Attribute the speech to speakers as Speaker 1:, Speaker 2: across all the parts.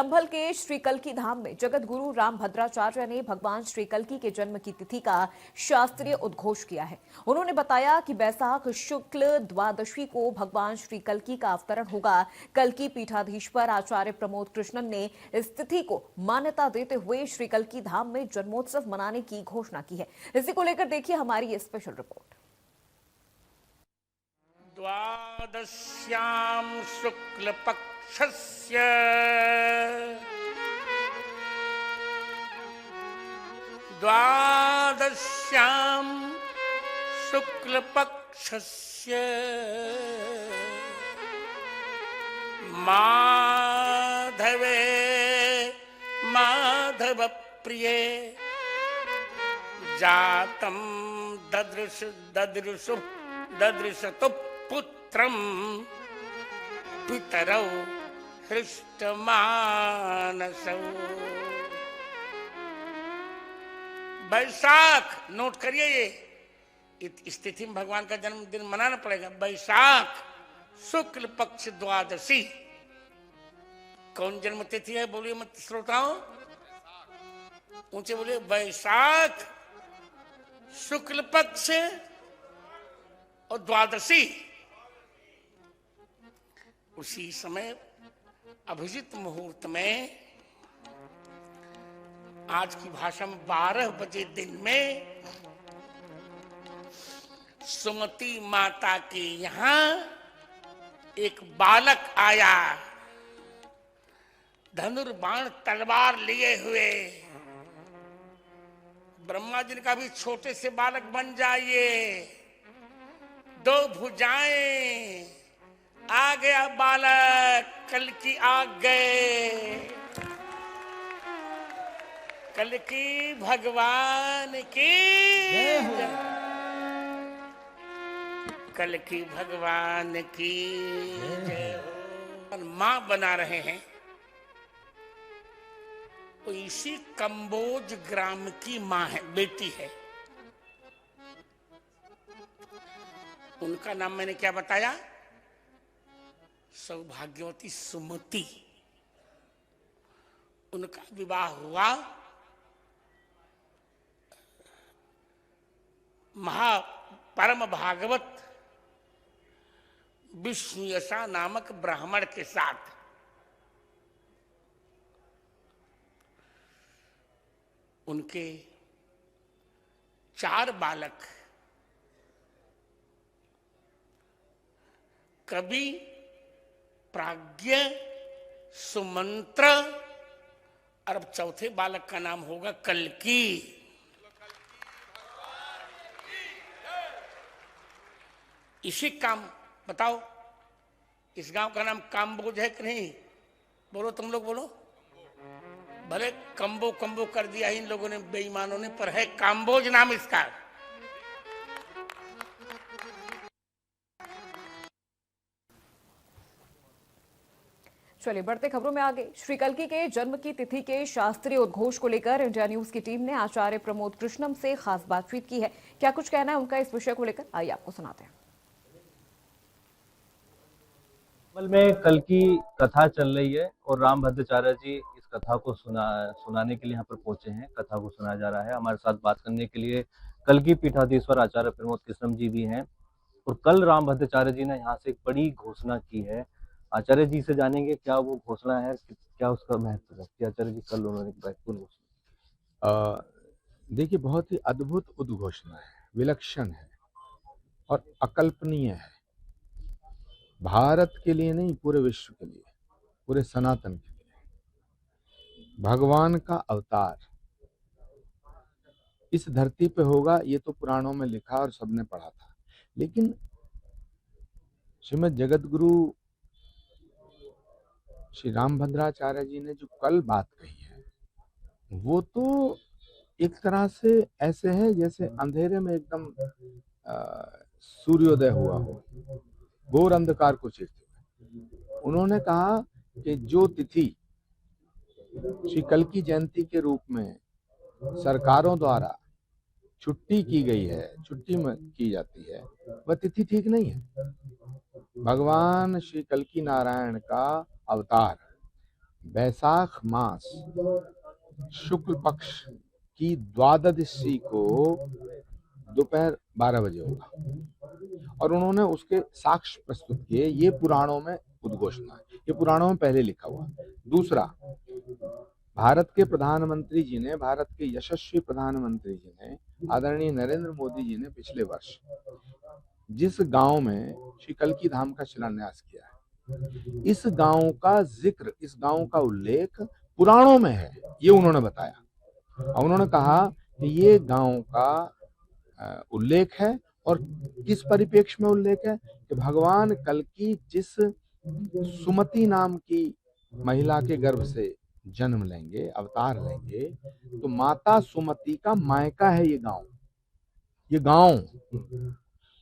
Speaker 1: संभल के श्री कल्की धाम में जगत गुरु राम भद्राचार्य ने भगवान श्री कल्की के जन्म की तिथि का शास्त्रीय उद्घोष किया है। उन्होंने बताया कि बैसाख शुक्ल द्वादशी को भगवान श्री कल्की का अवतरण होगा। कल्की पीठाधीश्वर आचार्य प्रमोद कृष्णन ने इस तिथि को मान्यता देते हुए श्री कल्की धाम में जन्मोत्सव मनाने की घोषणा की है। इसी को लेकर देखिए हमारी ये स्पेशल रिपोर्ट।
Speaker 2: द्वादश्यां शुक्ल पक्षस्य माधवे माधव प्रिये जातं ददृशतु पुत्रं पितरौ हृष्टमानसौ। बैसाख, नोट करिए, ये इस तिथि में भगवान का जन्मदिन मनाना पड़ेगा। बैसाख शुक्ल पक्ष द्वादशी। कौन जन्म तिथि है बोलिए मत श्रोताओं, ऊंचे बोलिए। बैसाख शुक्ल पक्ष और द्वादशी। उसी समय अभिजित मुहूर्त में, आज की भाषा में 12 बजे दिन में, सुमति माता के यहां एक बालक आया, धनुर्बाण तलवार लिए हुए। ब्रह्मा जी ने कहा भी छोटे से बालक बन जाइए, 2 भुजाएं, आ गया बालक, कल्की आ गए। कल्की भगवान की जय, कल्की भगवान की जय हो। मां बना रहे हैं तो इसी कंबोज ग्राम की मां है, बेटी है। उनका नाम मैंने क्या बताया? सौभाग्यवती सुमति। उनका विवाह हुआ परम भागवत विष्णुयशा नामक ब्राह्मण के साथ। उनके 4 बालक, कवि, प्राज्ञ, सुमंत्र, और अब चौथे बालक का नाम होगा कल्की। इसी काम बताओ, इस गांव का नाम काम्बोज है कि नहीं? बोलो, तुम लोग बोलो। भले कंबो कंबो कर दिया इन लोगों ने, बेईमानों ने, पर है काम्बोज नाम इसका।
Speaker 1: चलिए बढ़ते खबरों में आगे। श्री कल्की के जन्म की तिथि के शास्त्रीय उद्घोष को लेकर इंडिया न्यूज की टीम ने आचार्य प्रमोद कृष्णम से खास बातचीत की है। क्या कुछ कहना है उनका इस विषय को लेकर, आइए आपको सुनाते हैं।
Speaker 3: में कल्की कथा चल रही है और राम भद्राचार्य जी इस कथा को सुनाने के लिए यहाँ पर पहुंचे हैं। कथा को सुनाया जा रहा है। हमारे साथ बात करने के लिए कल्की पीठाधीश्वर आचार्य प्रमोद कृष्णम जी भी हैं। और कल राम भद्राचार्य जी ने यहाँ से एक बड़ी घोषणा की है। आचार्य जी से जानेंगे क्या वो घोषणा है, क्या उसका महत्व है कि आचार्य जी कल उन्होंने महत्वपूर्ण घोषणा।
Speaker 4: देखिए, बहुत ही अद्भुत उद्घोषणा है, विलक्षण है और अकल्पनीय है। भारत के लिए नहीं, पूरे विश्व के लिए, पूरे सनातन के लिए भगवान का अवतार इस धरती पे होगा, ये तो पुराणों में लिखा और सबने पढ़ा था। लेकिन श्रीमद जगत गुरु श्री रामभद्राचार्य जी ने जो कल बात कही है, वो तो एक तरह से ऐसे है जैसे अंधेरे में एकदम सूर्योदय हुआ हो, घोर अंधकार को चीरते हुए। उन्होंने कहा कि जो तिथि श्री कल्की जयंती के रूप में सरकारों द्वारा छुट्टी की गई है, छुट्टी में की जाती है, वह तिथि ठीक नहीं है। भगवान श्री कल्की नारायण का अवतार बैसाख मास शुक्ल पक्ष की द्वादशी को दोपहर 12 बजे होगा और उन्होंने उसके साक्ष्य प्रस्तुत किए। ये पुराणों में उद्घोषणा है, ये पुराणों में पहले लिखा हुआ। दूसरा, भारत के प्रधानमंत्री जी ने, भारत के यशस्वी प्रधानमंत्री जी ने, आदरणीय नरेंद्र मोदी जी ने पिछले वर्ष जिस गांव में श्री कल्की धाम का शिलान्यास किया है, इस गांव का जिक्र, इस गांव का उल्लेख पुराणों में है, ये उन्होंने बताया। और उन्होंने कहा कि ये गांव का उल्लेख है और किस परिप्रेक्ष्य में उल्लेख है कि भगवान कल्की जिस सुमति नाम की महिला के गर्भ से जन्म लेंगे, अवतार लेंगे, तो माता सुमति का मायका है ये गांव। ये गांव,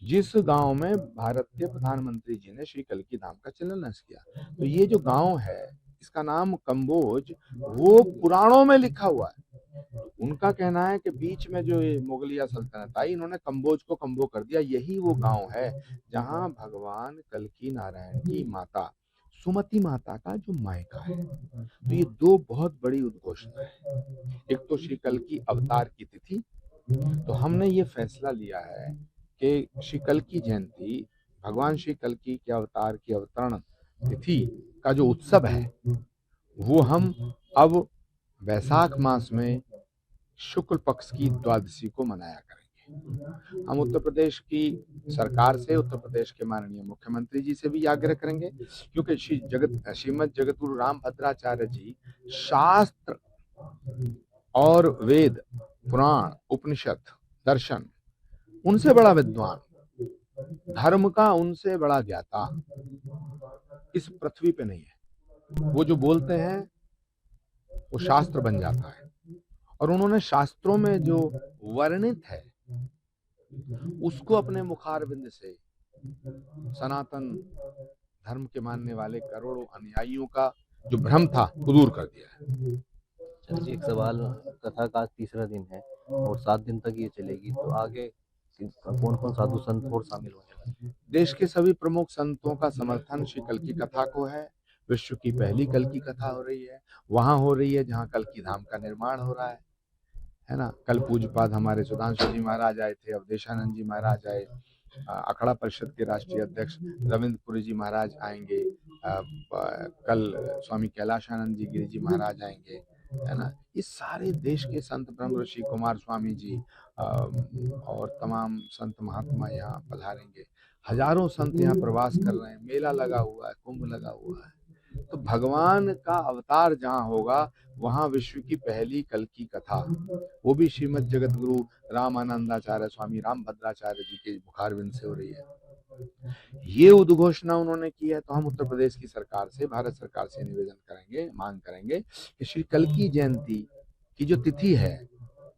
Speaker 4: जिस गांव में भारत के प्रधानमंत्री जी ने श्री कल्की धाम का शिलान्यास किया, तो ये जो गांव है इसका नाम कंबोज, वो पुराणों में लिखा हुआ है। उनका कहना है कि बीच में जो ये मुगलिया सल्तनत आई, इन्होंने कंबोज को कंबो कर दिया। यही वो गांव है जहां भगवान कल्की नारायण की माता सुमति माता का जो मायका है। तो ये दो बहुत बड़ी उद्घोषणा है। एक तो श्री कल्की अवतार की तिथि, तो हमने ये फैसला लिया है कि श्री कल्की जयंती, भगवान श्री कल्की के अवतार की अवतरण तिथि का जो उत्सव है वो हम अब वैशाख मास में शुक्ल पक्ष की द्वादशी को मनाया करेंगे। हम उत्तर प्रदेश की सरकार से, उत्तर प्रदेश के माननीय मुख्यमंत्री जी से भी आग्रह करेंगे, क्योंकि श्रीमद जगतगुरु रामभद्राचार्य जी शास्त्र और वेद, पुराण, उपनिषद, दर्शन, उनसे बड़ा विद्वान, धर्म का उनसे बड़ा ज्ञाता इस पृथ्वी पे नहीं है। वो जो बोलते हैं वो शास्त्र बन जाता है, और उन्होंने शास्त्रों में जो वर्णित है उसको अपने मुखारविंद से सनातन धर्म के मानने वाले करोड़ों अनुयायियों का जो भ्रम था वो दूर कर दिया है।
Speaker 3: चलिए, एक सवाल, कथा का आज तीसरा दिन है और 7 दिन तक ये चलेगी, तो आगे कौन कौन साधु संत और शामिल होने वाले हैं?
Speaker 4: देश के सभी प्रमुख संतों का समर्थन श्री कल्की कथा को है। विश्व की पहली कल्की कथा हो रही है, वहां हो रही है जहां कल्की धाम का निर्माण हो रहा है ना। कल पूज्यपाद हमारे सुधांशु जी महाराज आए थे, अवधेशानंद जी महाराज आए, अखाड़ा परिषद के राष्ट्रीय अध्यक्ष रविंद्रपुरी जी महाराज आएंगे, कल स्वामी कैलाशानंद जी गिरी जी महाराज आएंगे, है ना। इस सारे देश के संत ब्रह्म ऋषि कुमार स्वामी जी और तमाम संत महात्मा यहाँ पधारेंगे। हजारों संत यहाँ प्रवास कर रहे हैं, मेला लगा हुआ है, कुंभ लगा हुआ है। तो भगवान का अवतार जहाँ होगा वहाँ विश्व की पहली कल्की कथा, वो भी श्रीमद जगतगुरु रामानंदाचार्य स्वामी रामभद्राचार्य जी के मुखारविंद से हो रही है। ये उद्घोषणा उन्होंने की है। तो हम उत्तर प्रदेश की सरकार से, भारत सरकार से निवेदन करेंगे, मांग करेंगे कि श्री कल्की जयंती की जो तिथि है,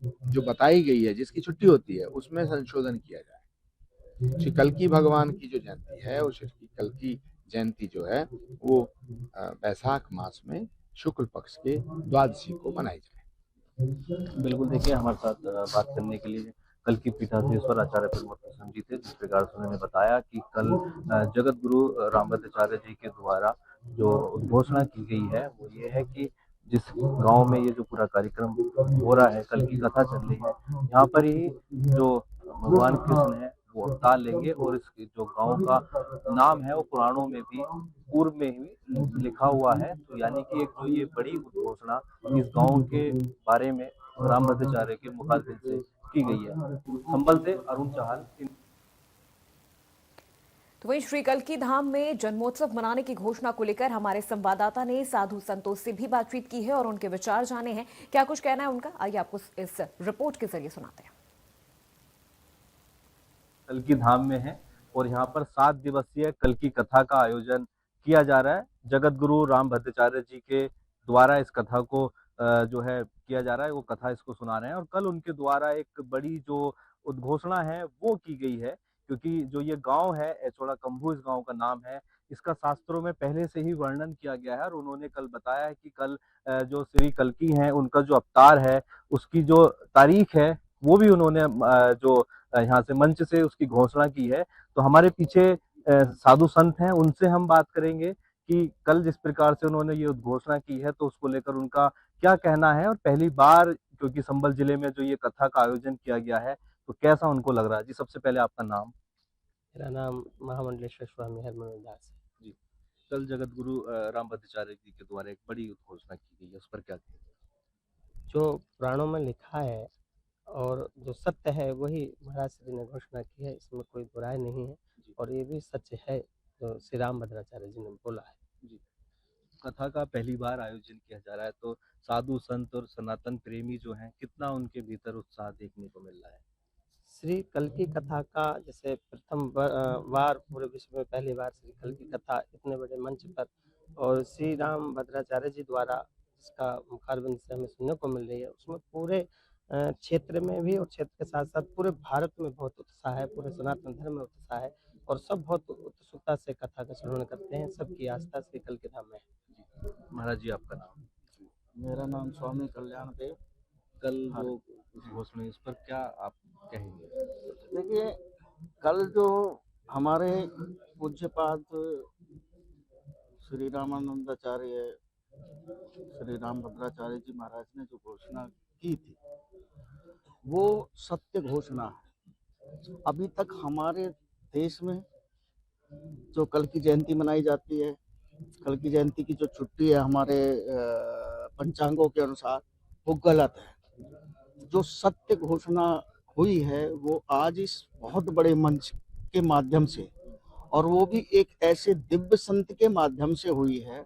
Speaker 4: जो बताई गई है, जिसकी छुट्टी होती है, उसमें संशोधन किया जाए। श्री कल्की भगवान की जो जयंती है, वो श्री कल्की जयंती जो है वो वैशाख मास में शुक्ल पक्ष के द्वादशी को मनाई जाए।
Speaker 3: बिल्कुल, देखिए, हमारे साथ बात करने के लिए कल्की पीठाधीश्वर आचार्य प्रमोद प्रसन्न जी थे, जिस प्रकार से उन्होंने बताया कि कल जगत गुरु रामभद्राचार्य जी के द्वारा जो उद्घोषणा की गई है वो ये है कि जिस गांव में ये जो पूरा कार्यक्रम हो रहा है, कल की कथा चल रही है, यहाँ पर ही जो भगवान कृष्ण है वो अवतार लेंगे, और इस जो गांव का नाम है वो पुराणों में भी पूर्व में ही लिखा हुआ है। तो यानी कि एक तो ये बड़ी घोषणा इस गांव के बारे में रामभद्राचार्य के मुखारबिन से की गई है। संभल से अरुण चाहल।
Speaker 1: तो वहीं श्री कल्की धाम में जन्मोत्सव मनाने की घोषणा को लेकर हमारे संवाददाता ने साधु संतों से भी बातचीत की है और उनके विचार जाने हैं। क्या कुछ कहना है उनका, आइए आपको इस रिपोर्ट के जरिए सुनाते हैं।
Speaker 3: कल्की धाम में है और यहाँ पर 7 दिवसीय कल्की कथा का आयोजन किया जा रहा है। जगत गुरु रामभद्राचार्य जी के द्वारा इस कथा को जो है किया जा रहा है, वो कथा इसको सुना रहे हैं। और कल उनके द्वारा एक बड़ी जो उद्घोषणा है वो की गई है, क्योंकि जो ये गांव है एचोड़ा कंभू, इस गांव का नाम है, इसका शास्त्रों में पहले से ही वर्णन किया गया है। और उन्होंने कल बताया है कि कल जो श्री कल्की हैं उनका जो अवतार है उसकी जो तारीख है वो भी उन्होंने जो यहाँ से मंच से उसकी घोषणा की है। तो हमारे पीछे साधु संत हैं, उनसे हम बात करेंगे कि कल जिस प्रकार से उन्होंने ये उद्घोषणा की है तो उसको लेकर उनका क्या कहना है, और पहली बार क्योंकि संभल जिले में जो ये कथा का आयोजन किया गया है तो कैसा उनको लग रहा है? जी, सबसे पहले आपका नाम?
Speaker 5: मेरा नाम महामंडलेश्वर स्वामी हरमोहन दास है।
Speaker 3: जी, कल जगत गुरु रामभद्राचार्य जी के द्वारा एक बड़ी उद्घोषणा की गई है, उस पर क्या कहेंगे?
Speaker 5: जो पुराणों में लिखा है और जो सत्य है वही महाराज श्री ने घोषणा की है, इसमें कोई बुराई नहीं है और ये भी सच है जो श्री रामभद्राचार्य जी ने बोला है।
Speaker 3: जी, कथा का पहली बार आयोजन किया जा रहा है तो साधु संत और सनातन प्रेमी जो हैं कितना उनके भीतर उत्साह देखने को मिल रहा है?
Speaker 5: श्री कल की कथा का जैसे प्रथम बार पूरे विश्व में पहली बार श्री कल की कथा इतने बड़े मंच पर और श्री रामभद्राचार्य जी द्वारा इसका मुखारबिंद से हमें सुनने को मिल रही है, उसमें पूरे क्षेत्र में भी और क्षेत्र के साथ साथ पूरे भारत में बहुत उत्साह है, पूरे सनातन धर्म में उत्साह है और सब बहुत उत्सुकता से कथा का श्रवण करते हैं। सबकी आस्था श्री कल के धाम में है।
Speaker 3: महाराज जी, आपका नाम?
Speaker 6: मेरा नाम स्वामी कल्याण देव।
Speaker 3: कल जो घोषणा है, इस पर क्या आप कहेंगे?
Speaker 6: देखिए, कल जो हमारे पूज्यपाद श्री रामानंदाचार्य श्री रामभद्राचार्य जी महाराज ने जो घोषणा की थी वो सत्य घोषणा है। अभी तक हमारे देश में जो कल की जयंती मनाई जाती है, कल की जयंती की जो छुट्टी है हमारे पंचांगों के अनुसार, वो गलत है। जो सत्य घोषणा हुई है वो आज इस बहुत बड़े मंच के माध्यम से, और वो भी एक ऐसे दिव्य संत के माध्यम से हुई है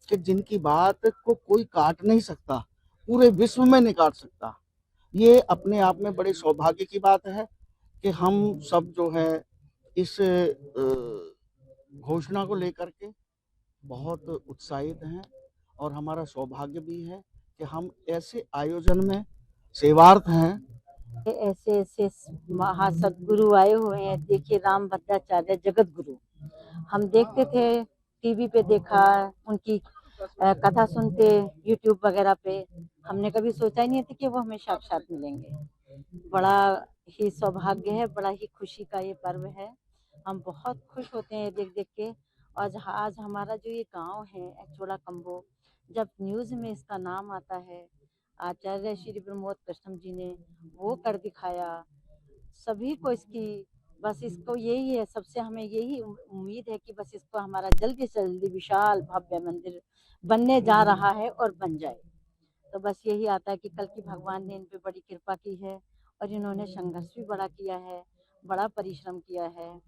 Speaker 6: कि जिनकी बात को कोई काट नहीं सकता, पूरे विश्व में नहीं काट सकता। ये अपने आप में बड़े सौभाग्य की बात है कि हम सब जो है इस घोषणा को लेकर के बहुत उत्साहित हैं और हमारा सौभाग्य भी है कि हम ऐसे आयोजन में सेवार्थ हैं।
Speaker 7: ऐसे ऐसे महासदगुरु आए हुए हैं। देखिए, रामभद्राचार्य जगत गुरु हम देखते थे, टीवी पे देखा, उनकी कथा सुनते यूट्यूब वगैरह पे, हमने कभी सोचा ही नहीं था कि वो हमें साक्षात मिलेंगे। बड़ा ही सौभाग्य है, बड़ा ही खुशी का ये पर्व है। हम बहुत खुश होते हैं देख देख के। और आज हमारा जो ये गांव है एक्चोड़ा कम्बो, जब न्यूज़ में इसका नाम आता है, आचार्य श्री प्रमोद कृष्ण जी ने वो कर दिखाया सभी को। इसकी बस इसको यही है, सबसे हमें यही उम्मीद है कि बस इसको हमारा जल्दी से जल्दी विशाल भव्य मंदिर बनने जा रहा है और बन जाए। तो बस यही आता है कि कल की भगवान ने इन पे बड़ी कृपा की है और इन्होंने संघर्ष भी बड़ा किया है, बड़ा परिश्रम किया है।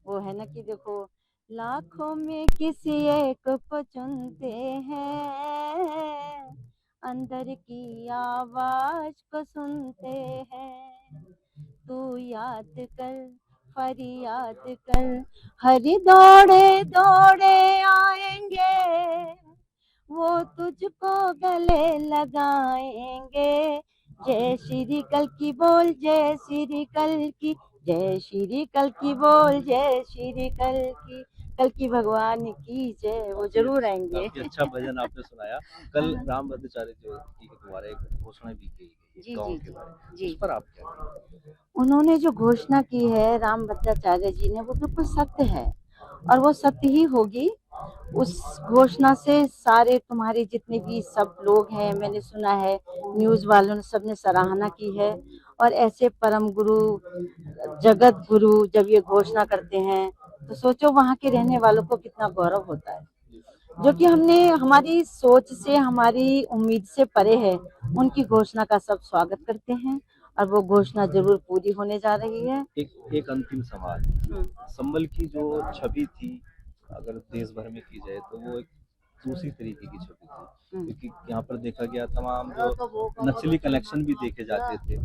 Speaker 7: वो है ना कि देखो, लाखों में किसी एक को चुनते हैं, अंदर की आवाज को सुनते हैं। तू याद कर, फरियाद कर, हरि दौड़े दौड़े आएंगे, वो तुझको गले लगाएंगे। जय श्री कल की बोल, जय श्री कल की, जय श्री कल की बोल, जय श्री कल की भगवान की जय। वो जरूर आएंगे।
Speaker 3: काफी अच्छा भजन आपने सुनाया। कल रामभद्राचार्य जी के द्वारा एक घोषणा भी की गई
Speaker 7: जी,
Speaker 3: गांव
Speaker 7: जी,
Speaker 3: के बारे में,
Speaker 7: जी।
Speaker 3: इस पर आप क्या कहेंगे?
Speaker 7: उन्होंने जो घोषणा की है रामभद्राचार्य जी ने, वो बिल्कुल सत्य है और वो सत्य ही होगी। उस घोषणा से सारे तुम्हारे जितने भी सब लोग हैं, मैंने सुना है न्यूज़ वालों ने सबने सराहना की है। और ऐसे परम गुरु जगत गुरु जब ये घोषणा करते हैं तो सोचो वहाँ के रहने वालों को कितना गौरव होता है, जो कि हमने हमारी सोच से, हमारी उम्मीद से परे है। उनकी घोषणा का सब स्वागत करते हैं और वो घोषणा जरूर पूरी होने जा रही है।
Speaker 3: एक अंतिम सवाल, संबल की जो छवि थी अगर देश भर में की जाए तो वो एक दूसरी तरीके की छवि थी, क्योंकि यहाँ पर देखा गया तमाम जो नस्ली कनेक्शन भी देखे जाते थे,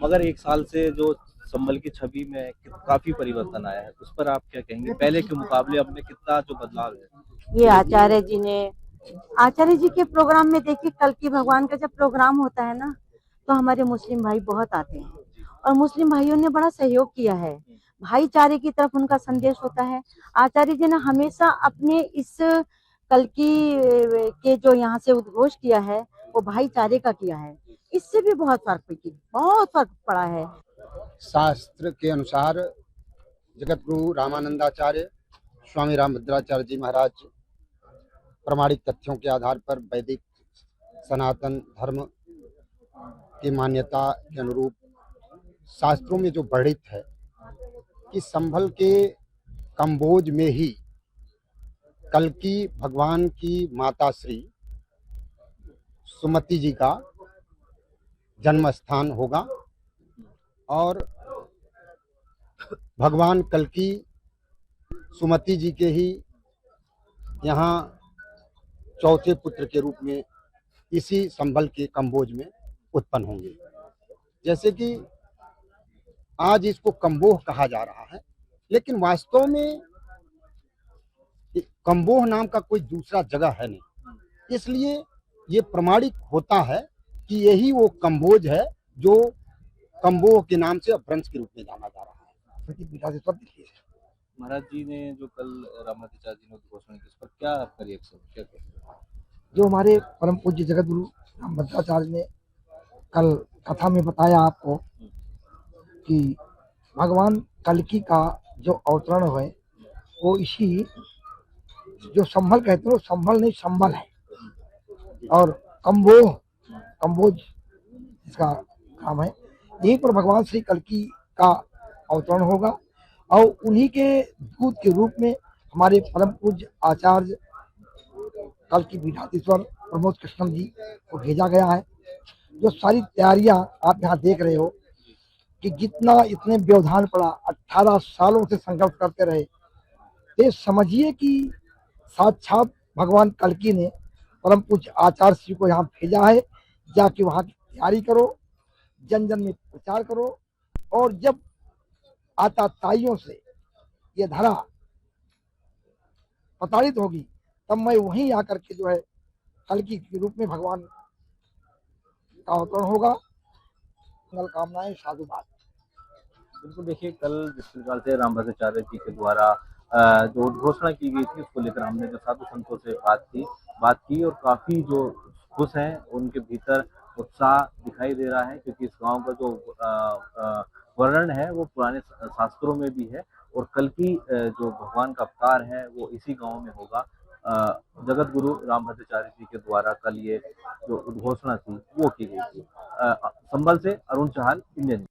Speaker 3: मगर एक साल से जो संबल की छवि में काफी परिवर्तन आया है, उस पर आप क्या कहेंगे? पहले के मुकाबले अब में कितना जो बदलाव है?
Speaker 7: ये आचार्य जी के प्रोग्राम में देखिए, कल की भगवान का जब प्रोग्राम होता है ना, तो हमारे मुस्लिम भाई बहुत आते हैं और मुस्लिम भाइयों ने बड़ा सहयोग किया है। भाईचारे की तरफ उनका संदेश होता है। आचार्य जी ने हमेशा अपने इस कल की के जो यहाँ से उद्घोष किया है वो भाईचारे का किया है। इससे भी बहुत फर्क पड़ा है।
Speaker 8: शास्त्र के अनुसार जगत गुरु रामानंदाचार्य स्वामी रामभद्राचार्य जी महाराज प्रमाणिक तथ्यों के आधार पर वैदिक सनातन धर्म की मान्यता के अनुरूप शास्त्रों में जो वर्णित है कि संभल के कंबोज में ही कल्कि भगवान की माता श्री सुमति जी का जन्म स्थान होगा और भगवान कल्कि सुमति जी के ही यहाँ चौथे पुत्र के रूप में इसी संभल के कंबोज में उत्पन्न होंगे। जैसे कि आज इसको कंबोह कहा जा रहा है, लेकिन वास्तव में कंबोह नाम का कोई दूसरा जगह है नहीं, इसलिए ये प्रमाणिक होता है कि यही वो कंबोज है जो कंबोह के नाम से अपभ्रंश के रूप में जाना जा रहा है।
Speaker 3: महाराज जी ने जो कल रामाचार्य जी ने उद्घोषणा की, इस पर क्या आपका रिएक्शन, क्या कहते हैं?
Speaker 9: जो हमारे परम पूज्य जगत गुरु रामभद्राचार्य ने कल कथा में बताया आपको कि भगवान कल्कि का जो अवतरण है वो इसी जो संभल कहते हैं वो संभल नहीं संबल है, और कंबोज इसका काम है। यहीं पर भगवान श्री कल्कि का अवतरण होगा और उन्हीं के दूत के रूप में हमारे परम पूज्य आचार्य कल्कि पीठाधीश्वर प्रमोद कृष्णम जी को भेजा गया है। जो सारी तैयारियां आप यहाँ देख रहे हो कि जितना इतने व्यवधान पड़ा, 18 सालों से संघर्ष करते रहे, ये समझिए कि साक्षात भगवान कल्कि ने परम पूज्य आचार्य श्री को यहाँ भेजा है, जाके वहाँ की तैयारी करो, जन जन में प्रचार करो, और जब आताताइयों से ये धरा प्रताड़ित होगी तब मैं वहीं आकर के जो है कल्कि के रूप में भगवान का अवतरण होगा। मंगल कामनाएं, साधुवाद।
Speaker 3: बिल्कुल, देखिए कल जिस प्रकार से रामभद्राचार्य जी के द्वारा जो उद्घोषणा की गई थी उसको लेकर हमने जो साधु संतों से बात की और काफी जो खुश हैं उनके भीतर उत्साह दिखाई दे रहा है, क्योंकि इस गांव का जो वर्णन है वो पुराने शास्त्रों में भी है और कल्कि जो भगवान का अवतार है वो इसी गांव में होगा। जगत गुरु रामभद्राचार्य जी के द्वारा कल ये जो उद्घोषणा थी वो की गई थी। संभल से अरुण चहल, इंडियन।